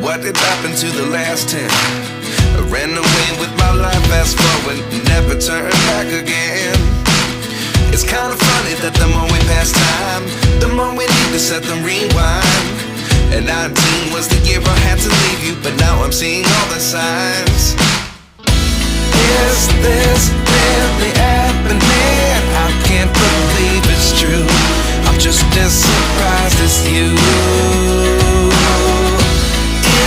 What did happen to the last 10? I ran away with my life, fast forward, never turn back again. It's kind of funny that the more we pass time, the more we need to set them rewind. And 19 was the year I had to leave you, but now I'm seeing all the signs. Is this really happening? I can't believe it's true. I'm just as surprised as you.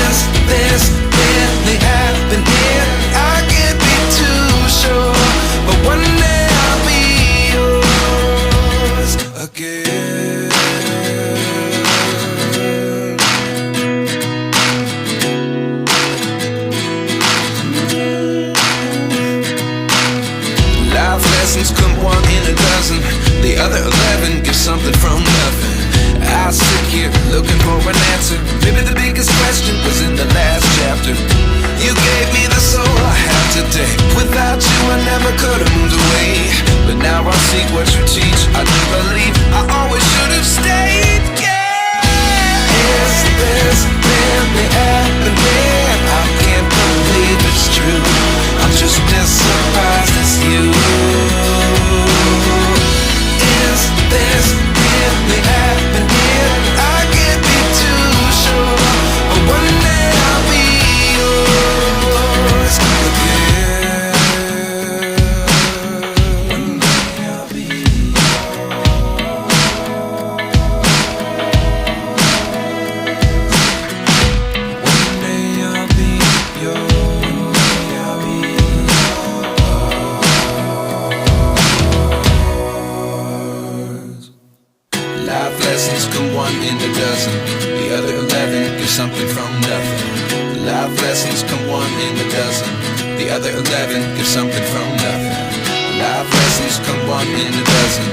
Is this really happening? I can't be too sure, but one day I'll be yours again. Life lessons come one in a dozen. The other 11 give something from nothing. I sit here looking for an answer. Maybe the biggest question was in the last chapter. You gave me the soul I have today. Without you I never could have moved away. But now I see what you teach. I do believe I always should have stayed. Yeah. Is this really happening? I can't believe it's true. I'm just as surprised as you. Is this really happening? I can't be too sure, but one day I'll be yours again. One day I'll be One day I'll be yours. I'll be yours. Life lessons come one in a dozen. The other 11 give something from nothing. Life lessons come one in a dozen. The other 11 give something from nothing. Life lessons come one in a dozen.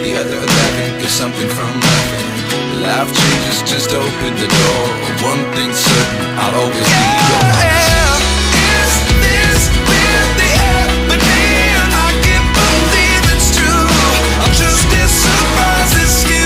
The other 11 give something from nothing. Life changes, just open the door. One thing's certain, I'll always be yours. Is this really happening? I can't believe it's true. I'm just as surprised as you.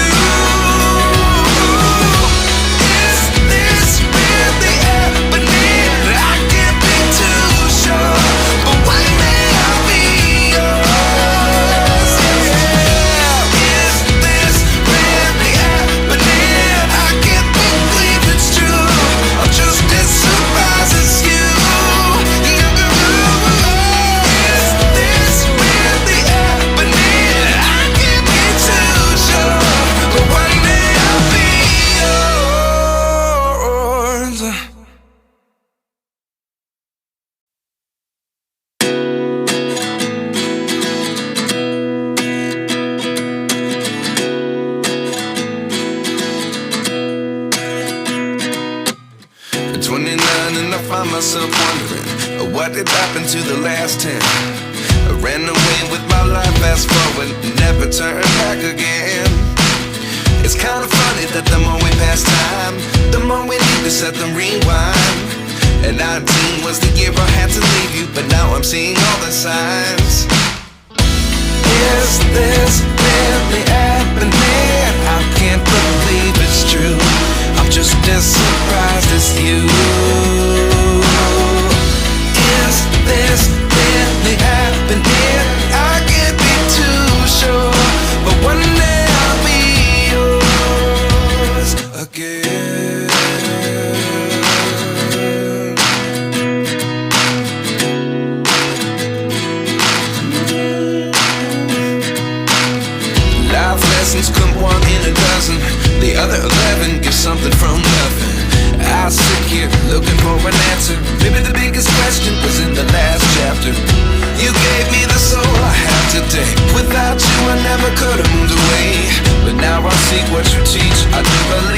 Myself wondering what did happen to the last 10. I ran away with my life, fast forward, never turn back again. It's kind of funny that the more we pass time, the more we need to set them rewind. And 19 was the year I had to leave you, but now I'm seeing all the signs. Is this really happening? I can't believe it's true. I'm just as surprised as you. Is this really happening? I can't be too sure, but one day I'll be yours again. Life lessons come one in a dozen. The other 11 give something from nothing. I sit here looking for an answer. Maybe the biggest question was in the last chapter. You gave me the soul I have today. Without you I never could have moved away. But now I see what you teach. I do believe